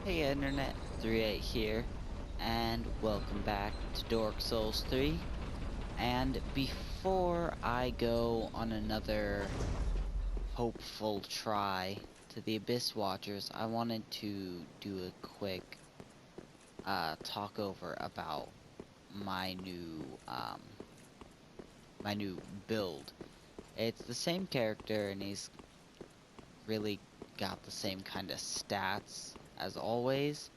Hey Internet, 38 here, and welcome back to Dark Souls 3. And before I go on another hopeful try to the Abyss Watchers, I wanted to do a quick talk over about my new build. It's the same character, and he's really got the same kind of stats as always,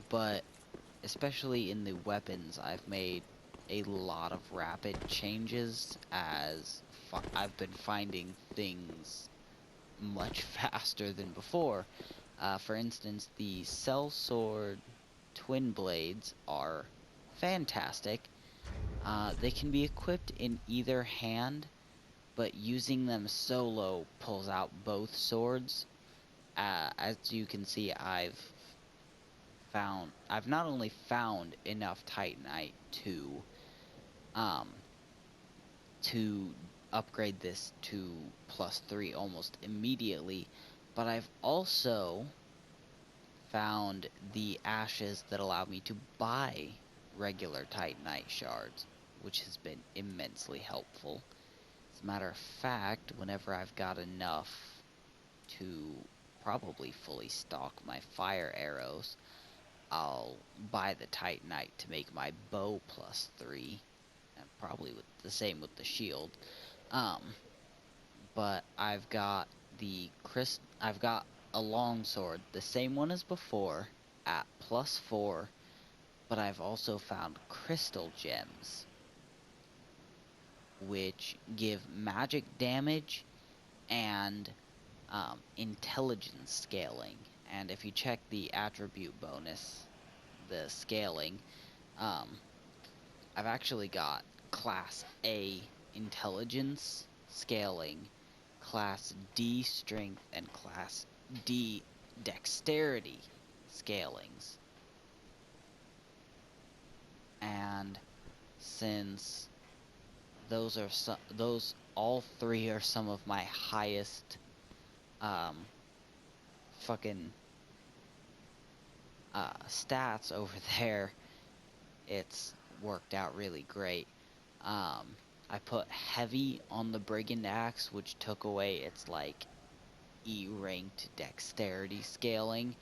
but especially in the weapons, I've made a lot of rapid changes as I've been finding things much faster than before. For instance, the Sellsword twin blades are fantastic. They can be equipped in either hand, but using them solo pulls out both swords. As you can see, I've not only found enough Titanite um to upgrade this to +3 almost immediately, but I've also found the ashes that allow me to buy regular Titanite shards, which has been immensely helpful. As a matter of fact, whenever I've got enough to probably fully stock my fire arrows, I'll buy the Titanite to make my bow +3, and probably with the same with the shield. Um, but I've got a longsword, the same one as before, at +4, but I've also found crystal gems, which give magic damage and intelligence scaling. And if you check the attribute bonus, the scaling, um, I've actually got Class A Intelligence scaling, Class D Strength, and Class D Dexterity scalings. And since those all three are some of my highest fucking stats over there, it's worked out really great. I put heavy on the brigand axe, which took away its like E-ranked dexterity scaling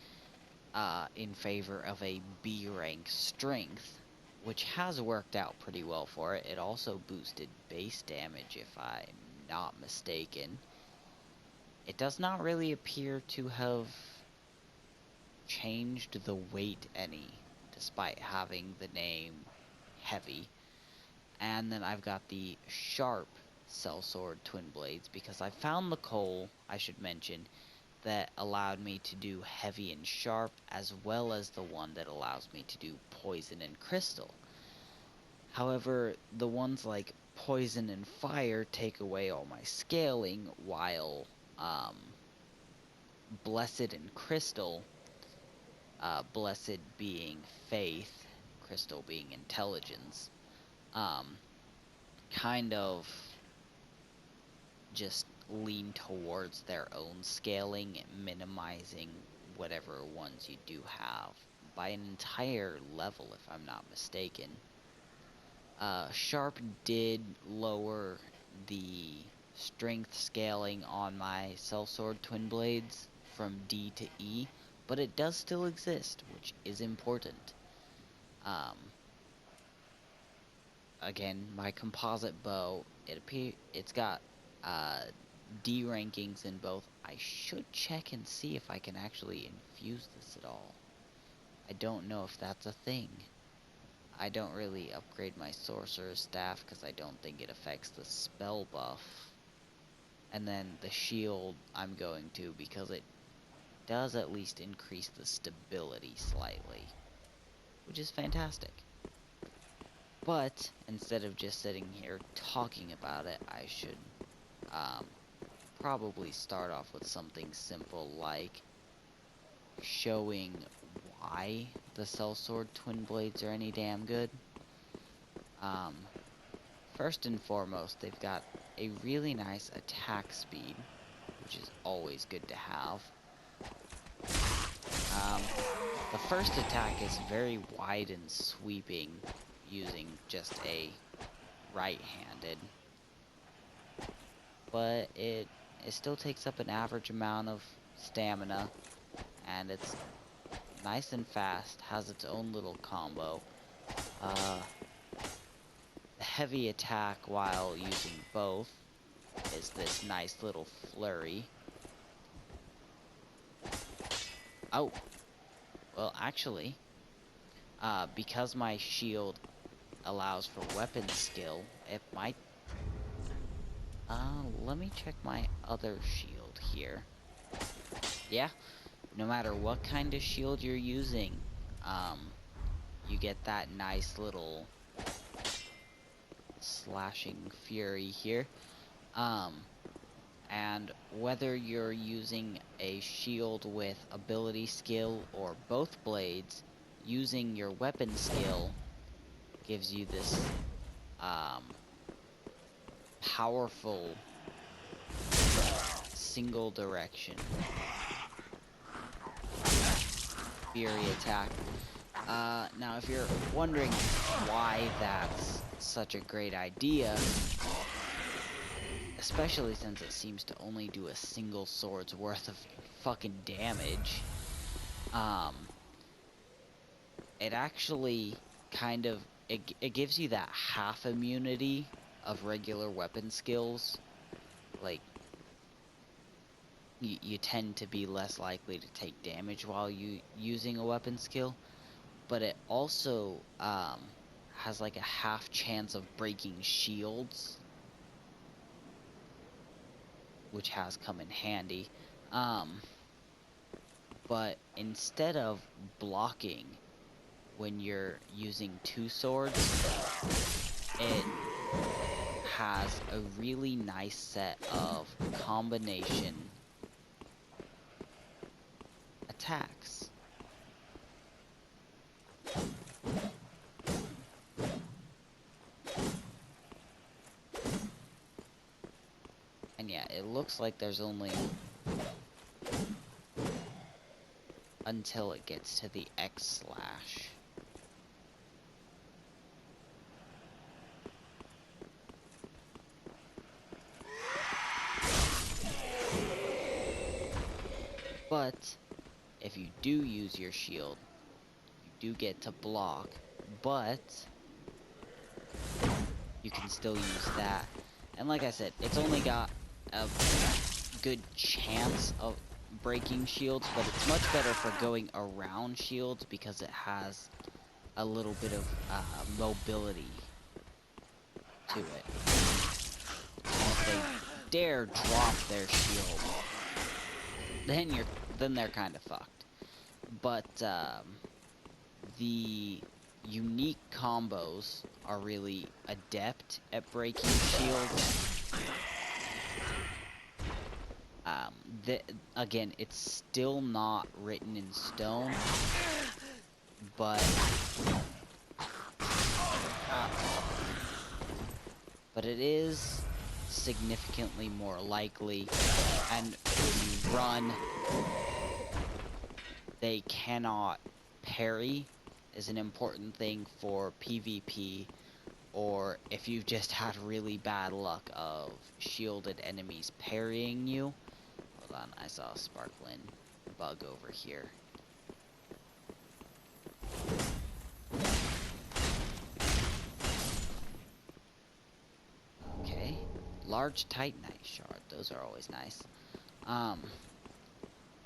in favor of a B-rank strength, which has worked out pretty well for it. It also boosted base damage, if I'm not mistaken. It does not really appear to have changed the weight any, despite having the name heavy. And then I've got the sharp sellsword twin blades, because I found the coal, I should mention, that allowed me to do heavy and sharp, as well as the one that allows me to do poison and crystal. However, the ones like poison and fire take away all my scaling, while blessed and crystal, blessed being faith, crystal being intelligence, um, kind of just lean towards their own scaling, minimizing whatever ones you do have by an entire level, if I'm not mistaken. Sharp did lower the strength scaling on my sellsword twin blades from D to E, but it does still exist, which is important. Um, Again, my composite bow, it's got D rankings in both. I should check and see if I can actually infuse this at all. I don't know if that's a thing. I don't really upgrade my sorcerer's staff because I don't think it affects the spell buff. And then the shield I'm going to, because it does at least increase the stability slightly, which is fantastic. But instead of just sitting here talking about it, I should probably start off with something simple like showing why the sellsword twin blades are any damn good. First and foremost, they've got a really nice attack speed, which is always good to have. first attack is very wide and sweeping, using just a right-handed, but it still takes up an average amount of stamina, and it's nice and fast, has its own little combo. The heavy attack while using both is this nice little flurry. Oh, well actually, because my shield allows for weapon skill, it might... let me check my other shield here. Yeah, no matter what kind of shield you're using, you get that nice little slashing fury here. And whether you're using a shield with ability skill or both blades, using your weapon skill gives you this powerful single direction fury attack. Now if you're wondering why that's such a great idea, especially since it seems to only do a single sword's worth of fucking damage, it actually kind of, it gives you that half immunity of regular weapon skills. Like, you tend to be less likely to take damage while using a weapon skill, but it also has like a half chance of breaking shields, which has come in handy. But instead of blocking when you're using two swords, it has a really nice set of combination attacks. And yeah, it looks like there's only until it gets to the X slash. But if you do use your shield, you do get to block, but you can still use that. And like I said, it's only got a good chance of breaking shields, but it's much better for going around shields because it has a little bit of mobility to it. And if they dare drop their shield, then they're kind of fucked. But the unique combos are really adept at breaking shields. Again, it's still not written in stone, but it is significantly more likely, and when you run, they cannot parry is an important thing for PvP, or if you've just had really bad luck of shielded enemies parrying you. Hold on, I saw a sparkling bug over here. Okay, large titanite shard, those are always nice.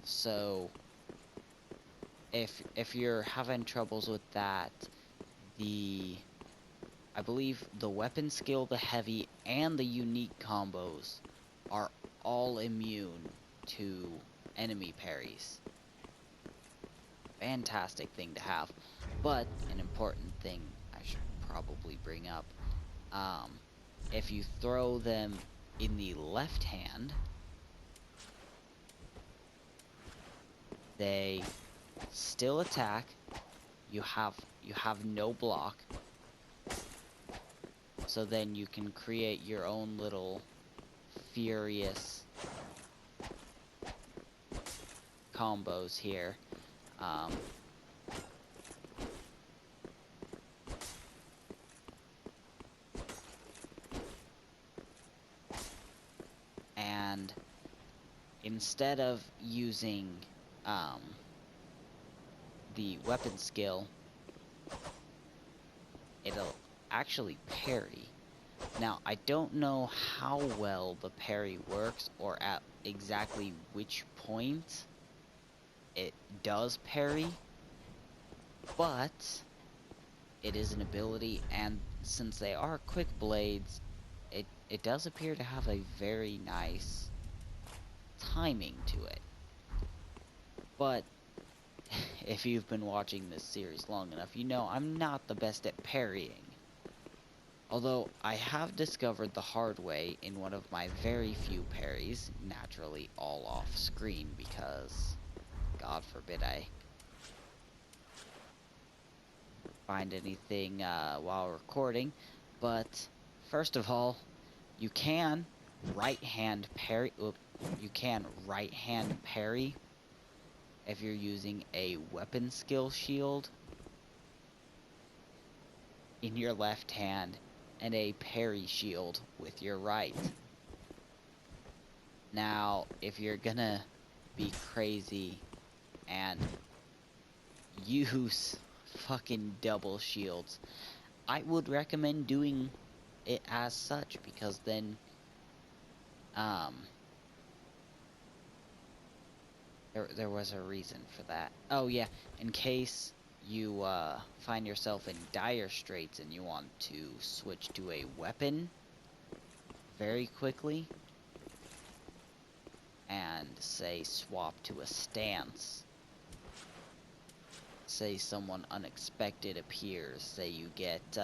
So if you're having troubles with that, I believe the weapon skill, the heavy, and the unique combos are all immune to enemy parries. Fantastic thing to have. But an important thing I should probably bring up, if you throw them in the left hand, they still attack. You have no block. So then you can create your own little furious combos here. instead of using the weapon skill, it'll actually parry. Now, I don't know how well the parry works or at exactly which point it does parry, but it is an ability, and since they are quick blades, it does appear to have a very nice timing to it. But if you've been watching this series long enough, you know I'm not the best at parrying. Although I have discovered the hard way in one of my very few parries, naturally all off screen because God forbid I find anything while recording. But first of all, you can right hand parry if you're using a weapon skill shield in your left hand and a parry shield with your right. Now, if you're gonna be crazy and use fucking double shields, I would recommend doing it as such, because then there was a reason for that. Oh yeah, in case you find yourself in dire straits and you want to switch to a weapon very quickly and say swap to a stance, say someone unexpected appears, say you get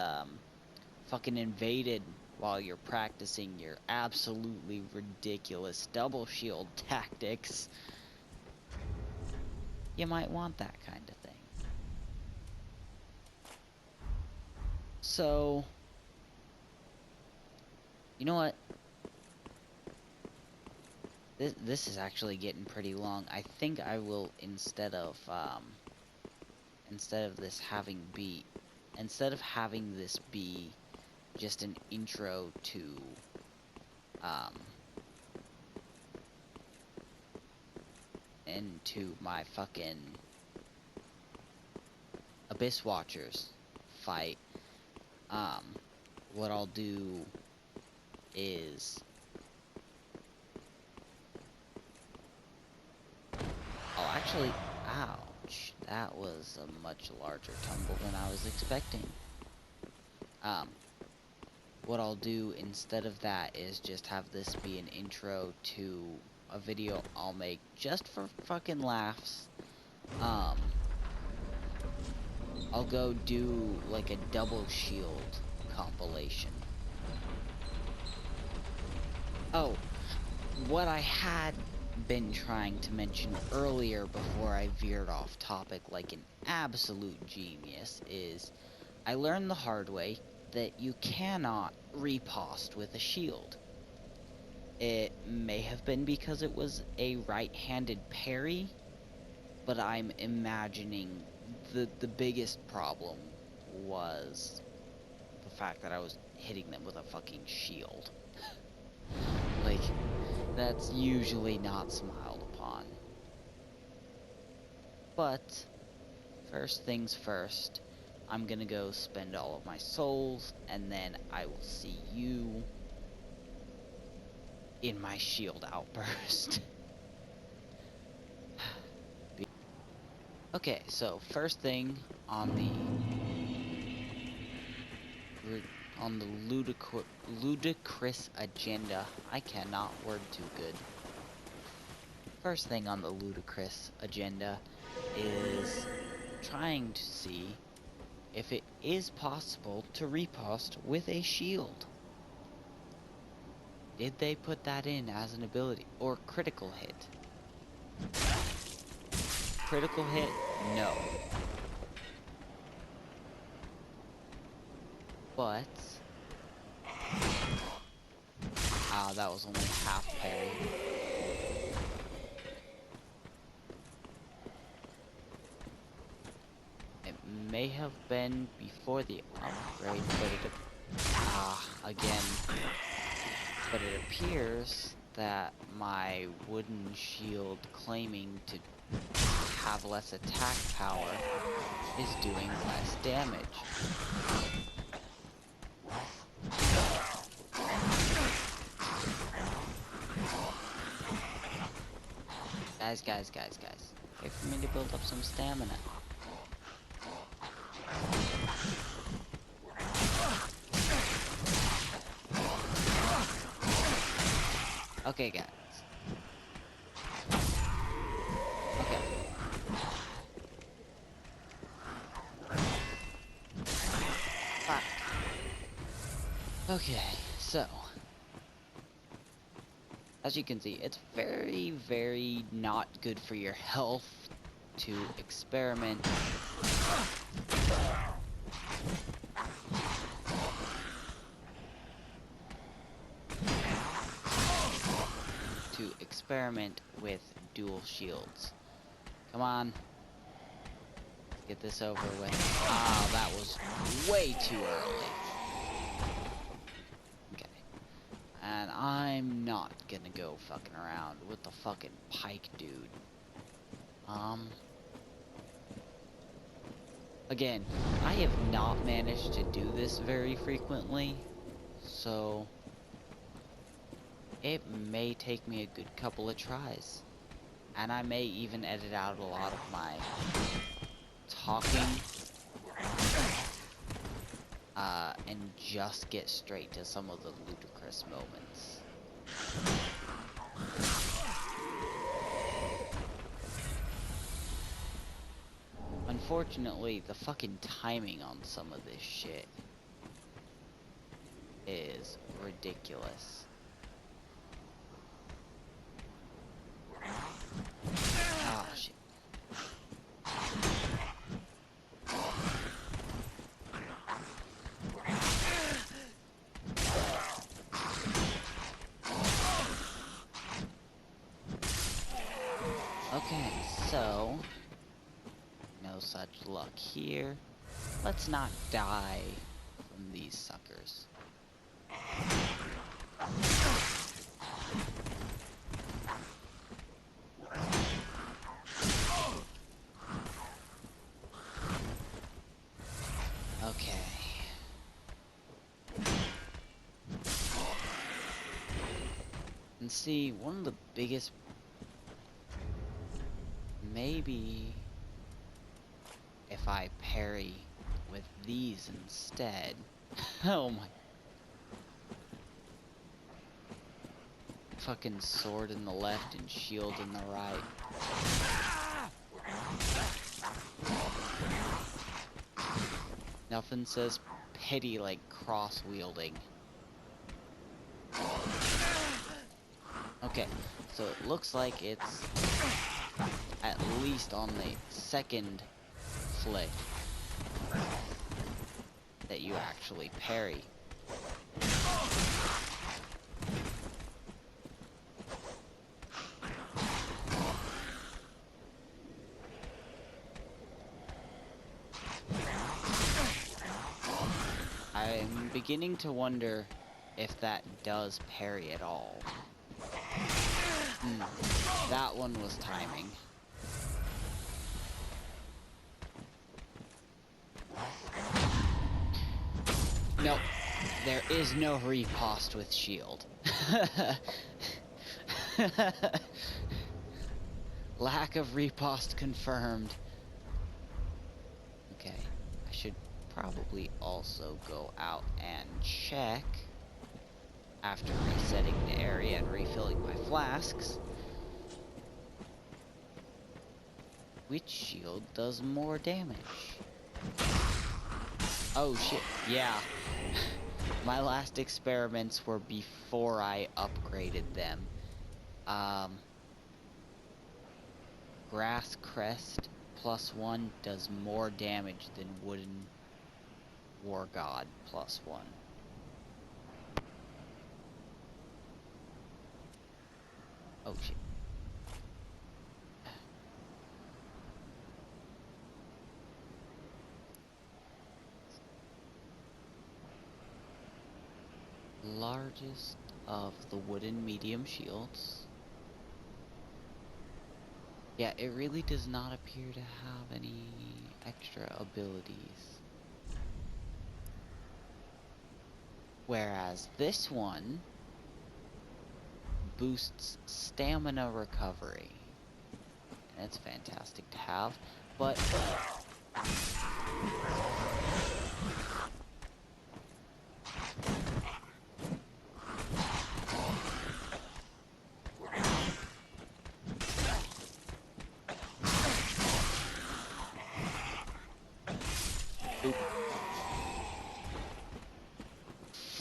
fucking invaded while you're practicing your absolutely ridiculous double shield tactics, you might want that kind of thing. So, you know what? This is actually getting pretty long. I think I will, instead of having this be just an intro to into my fucking Abyss Watchers fight, what I'll do is I'll actually, ouch, that was a much larger tumble than I was expecting. What I'll do instead of that is just have this be an intro to a video I'll make just for fucking laughs. I'll go do like a double shield compilation. Oh, what I had been trying to mention earlier before I veered off topic like an absolute genius is I learned the hard way that you cannot riposte with a shield. It may have been because it was a right-handed parry, but I'm imagining the biggest problem was the fact that I was hitting them with a fucking shield. Like, that's usually not smiled upon. But first things first, I'm gonna go spend all of my souls, and then I will see you in my shield outburst. Okay, so first thing on the ludicrous agenda. I cannot word too good. First thing on the ludicrous agenda is trying to see if it is possible to riposte with a shield. Did they put that in as an ability? Or critical hit? Critical hit? No. But that was only half parry. It may have been before the upgrade, but again. But it appears that my wooden shield claiming to have less attack power is doing less damage. Guys. Wait for me to build up some stamina. Okay, guys. Okay. Fuck. Okay, so as you can see, it's very, very not good for your health to experiment with dual shields. Come on. Let's get this over with. Ah, that was way too early. Okay. And I'm not gonna go fucking around with the fucking pike dude. Again, I have not managed to do this very frequently, so it may take me a good couple of tries. And I may even edit out a lot of my talking, and just get straight to some of the ludicrous moments. Unfortunately, the fucking timing on some of this shit is ridiculous. Oh, shit. Okay, so no such luck here. Let's not die from these suckers. Okay. And see, one of the biggest... Maybe if I parry with these instead. Oh my. Fucking sword in the left and shield in the right. Nothing says pity like cross wielding. Okay, so it looks like it's at least on the second flick that you actually parry. I'm beginning to wonder if that does parry at all. That one was timing. Nope. There is no riposte with shield. Lack of riposte confirmed. Okay. I should probably also go out and check after resetting the area and refilling my flasks. Which shield does more damage? Oh shit, yeah. My last experiments were before I upgraded them. Grass Crest +1 does more damage than Wooden War God +1. Oh shit. Largest of the wooden medium shields. Yeah, it really does not appear to have any extra abilities. Whereas this one boosts stamina recovery. And it's fantastic to have, but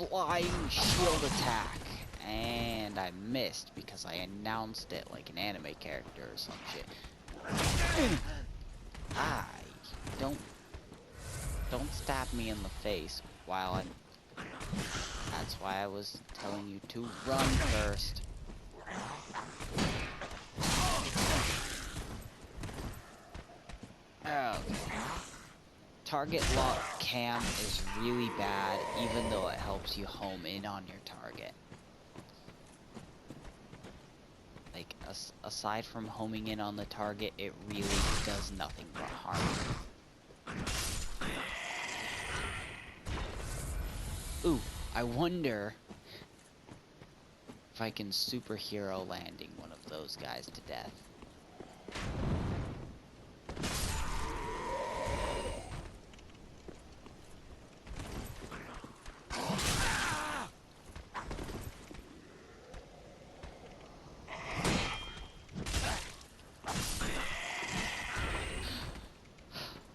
flying shield attack, and I missed because I announced it like an anime character or some shit. Don't stab me in the face while I'm... That's why I was telling you to run first. Okay. Target lock cam is really bad, even though it helps you home in on your target. Like, aside from homing in on the target, it really does nothing but harm. Ooh, I wonder if I can superhero landing one of those guys to death.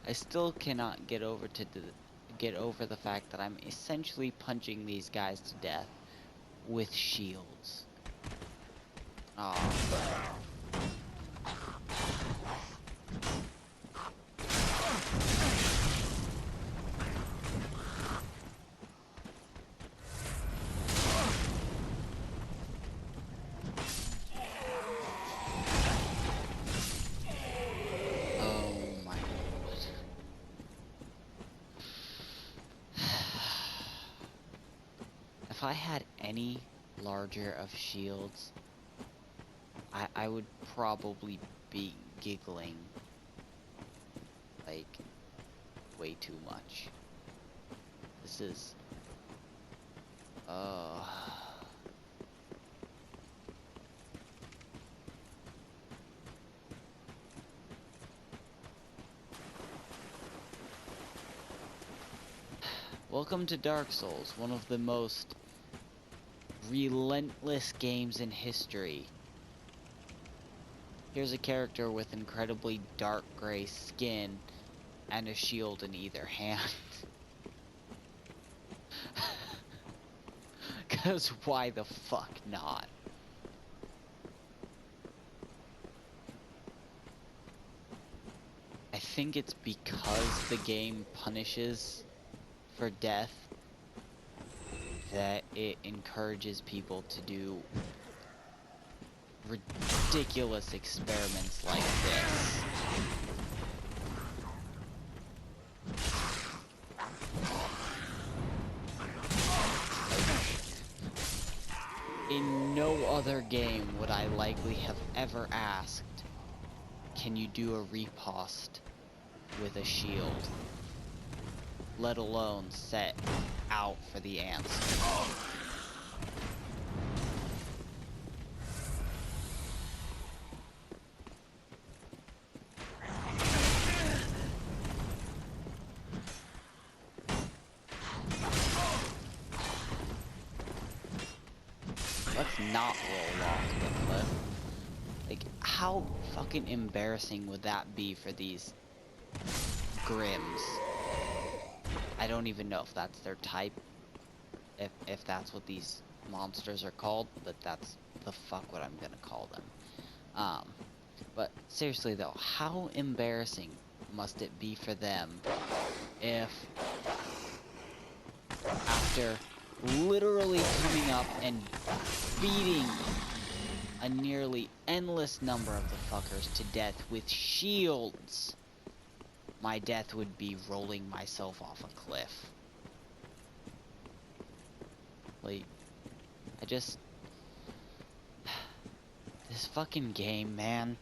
I still cannot get over the fact that I'm essentially punching these guys to death with shields. Oh. If I had any larger of shields, I would probably be giggling like way too much. This is Welcome to Dark Souls, one of the most relentless games in history. Here's a character with incredibly dark gray skin and a shield in either hand. 'Cause why the fuck not? I think it's because the game punishes for death that it encourages people to do ridiculous experiments like this. In no other game would I likely have ever asked, can you do a riposte with a shield? Let alone set out for the answer. Let's not roll off the cliff. Like, how fucking embarrassing would that be for these Grims? I don't even know if that's their type, if that's what these monsters are called, but that's the fuck what I'm gonna call them. But seriously though, how embarrassing must it be for them if after literally coming up and beating a nearly endless number of the fuckers to death with shields, my death would be rolling myself off a cliff. Like, just... This fucking game, man.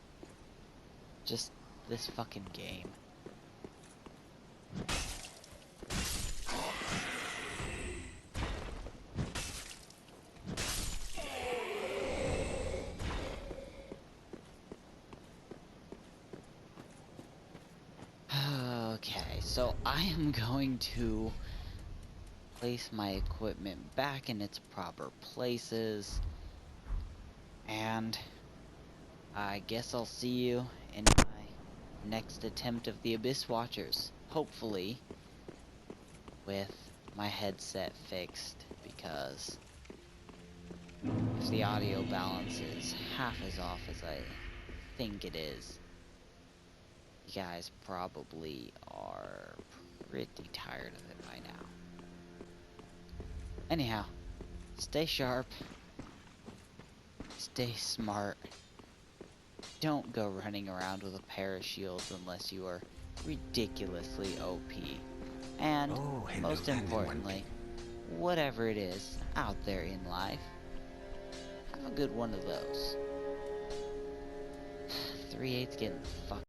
Just this fucking game. Okay, so I am going to place my equipment back in its proper places, and I guess I'll see you in my next attempt of the Abyss Watchers, hopefully with my headset fixed, because if the audio balance is half as off as I think it is, you guys probably are pretty tired of it by now. Anyhow, stay sharp, stay smart, don't go running around with a pair of shields unless you are ridiculously OP, and most importantly, whatever it is out there in life, have a good one of those. 3/8's getting fucked.